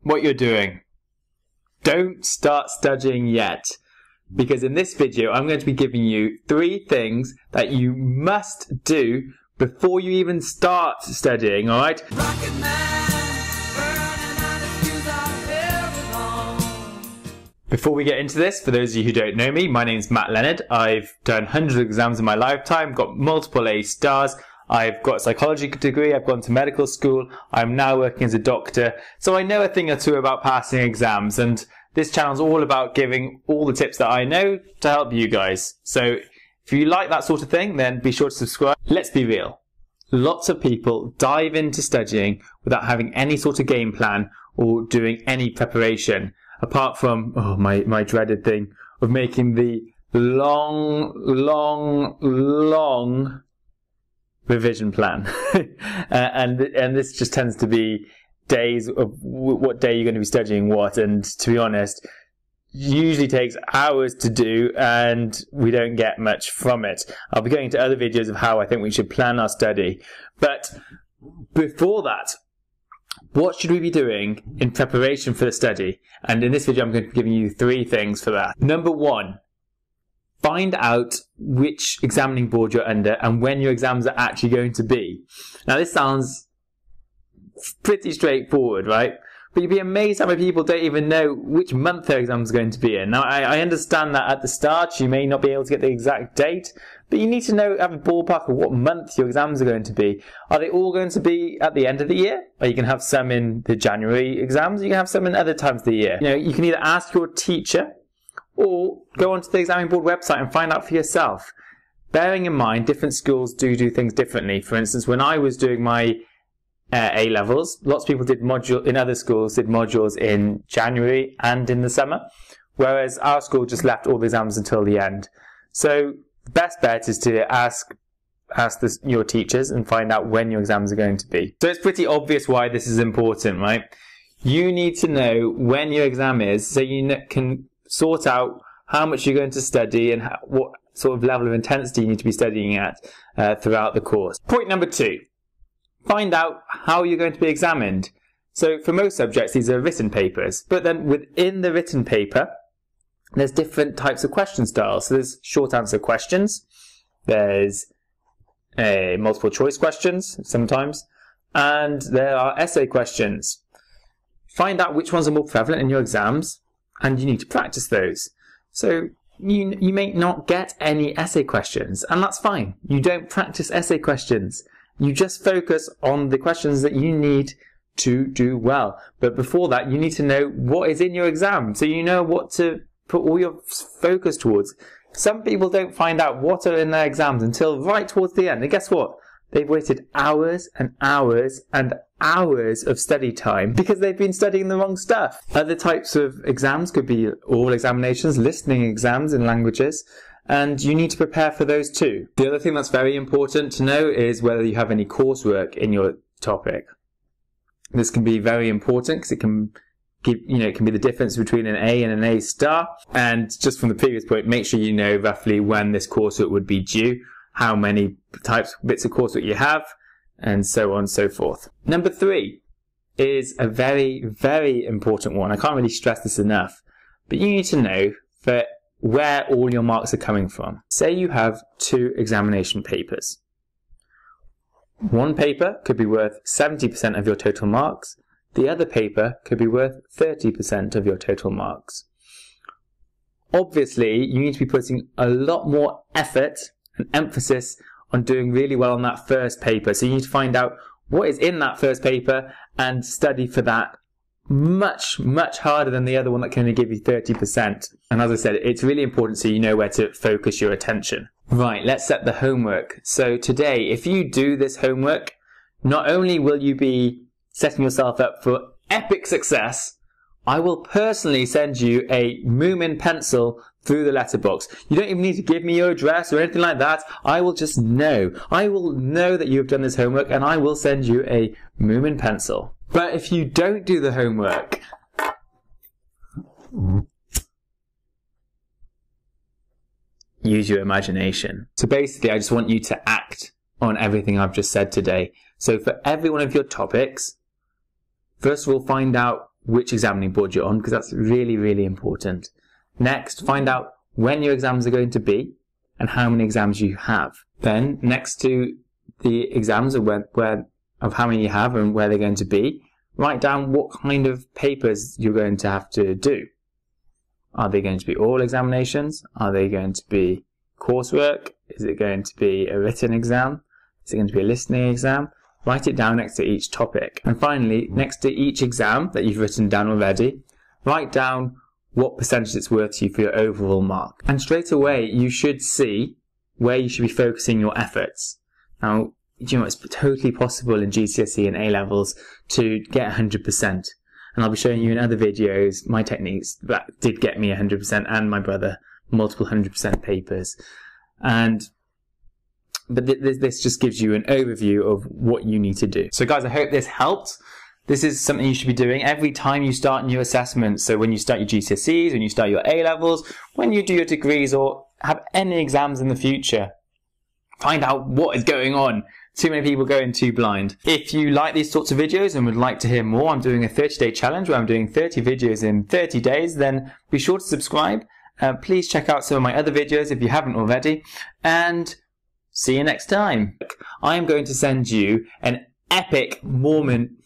what you're doing. Don't start studying yet, because in this video I'm going to be giving you 3 things that you must do before you even start studying, alright? Before we get into this, for those of you who don't know me, my name's Matt Leonard. I've done hundreds of exams in my lifetime, got multiple A stars. I've got a psychology degree, I've gone to medical school, I'm now working as a doctor. So I know a thing or two about passing exams, and this channel's all about giving all the tips that I know to help you guys. So if you like that sort of thing, then be sure to subscribe. Let's be real. Lots of people dive into studying without having any sort of game plan or doing any preparation, apart from, my dreaded thing of making the long revision plan. and this just tends to be days of what day you're going to be studying what, and to be honest, usually takes hours to do and we don't get much from it. I'll be going into other videos of how I think we should plan our study. But before that, what should we be doing in preparation for the study? And in this video I'm going to be giving you 3 things for that. Number 1, find out which examining board you're under and when your exams are actually going to be. Now this sounds pretty straightforward, right? But you'd be amazed how many people don't even know which month their exam is going to be in. Now I understand that at the start you may not be able to get the exact date, but you need to know, have a ballpark of what month your exams are going to be. Are they all going to be at the end of the year? Or you can have some in the January exams, you can have some in other times of the year. You know, you can either ask your teacher or go onto the examining board website and find out for yourself. Bearing in mind, different schools do things differently. For instance, when I was doing my A-levels, lots of people in other schools did modules in January and in the summer, whereas our school just left all the exams until the end. So the best bet is to ask your teachers and find out when your exams are going to be. So it's pretty obvious why this is important, right? You need to know when your exam is so you can sort out how much you're going to study and what sort of level of intensity you need to be studying at throughout the course. Point number 2, find out how you're going to be examined. So for most subjects, these are written papers, but then within the written paper, there's different types of question styles. So there's short answer questions, there's multiple choice questions sometimes, and there are essay questions. Find out which ones are more prevalent in your exams, and you need to practice those. So you may not get any essay questions, and that's fine. You don't practice essay questions. You just focus on the questions that you need to do well. But before that, you need to know what is in your exam, so you know what to put all your focus towards. Some people don't find out what are in their exams until right towards the end. And guess what? They've wasted hours and hours and hours of study time because they've been studying the wrong stuff. Other types of exams could be oral examinations, listening exams in languages, and you need to prepare for those too. The other thing that's very important to know is whether you have any coursework in your topic. This can be very important because it can it can be the difference between an A and an A star. And just from the previous point, make sure you know roughly when this coursework would be due, how many bits of coursework you have, and so on and so forth. Number 3 is a very, very important one. I can't really stress this enough, but you need to know where all your marks are coming from. Say you have 2 examination papers. One paper could be worth 70% of your total marks. The other paper could be worth 30% of your total marks. Obviously, you need to be putting a lot more effort and emphasis on doing really well on that first paper. So you need to find out what is in that first paper and study for that much harder than the other one that can only give you 30%. And as I said, it's really important so you know where to focus your attention. Right, let's set the homework. So today, if you do this homework, not only will you be setting yourself up for epic success, I will personally send you a Moomin pencil through the letterbox. You don't even need to give me your address or anything like that. I will just know. I will know that you've done this homework and I will send you a Moomin pencil. But if you don't do the homework, use your imagination. So basically, I just want you to act on everything I've just said today. So for every one of your topics, first of all, find out which examining board you're on, because that's really, really important. Next, find out when your exams are going to be and how many exams you have. Then, next to the exams of how many you have and where they're going to be, write down what kind of papers you're going to have to do. Are they going to be oral examinations? Are they going to be coursework? Is it going to be a written exam? Is it going to be a listening exam? Write it down next to each topic. And finally, next to each exam that you've written down already, write down what percentage it's worth to you for your overall mark. And straight away, you should see where you should be focusing your efforts. Now, it's totally possible in GCSE and A levels to get 100%. And I'll be showing you in other videos my techniques that did get me 100% and my brother multiple 100% papers. But this just gives you an overview of what you need to do. So guys, I hope this helped. This is something you should be doing every time you start new assessments. So when you start your GCSEs, when you start your A levels, when you do your degrees or have any exams in the future, find out what is going on. Too many people go in too blind. If you like these sorts of videos and would like to hear more, I'm doing a 30-day challenge where I'm doing 30 videos in 30 days, then be sure to subscribe. Please check out some of my other videos if you haven't already. And see you next time. I am going to send you an epic Mormon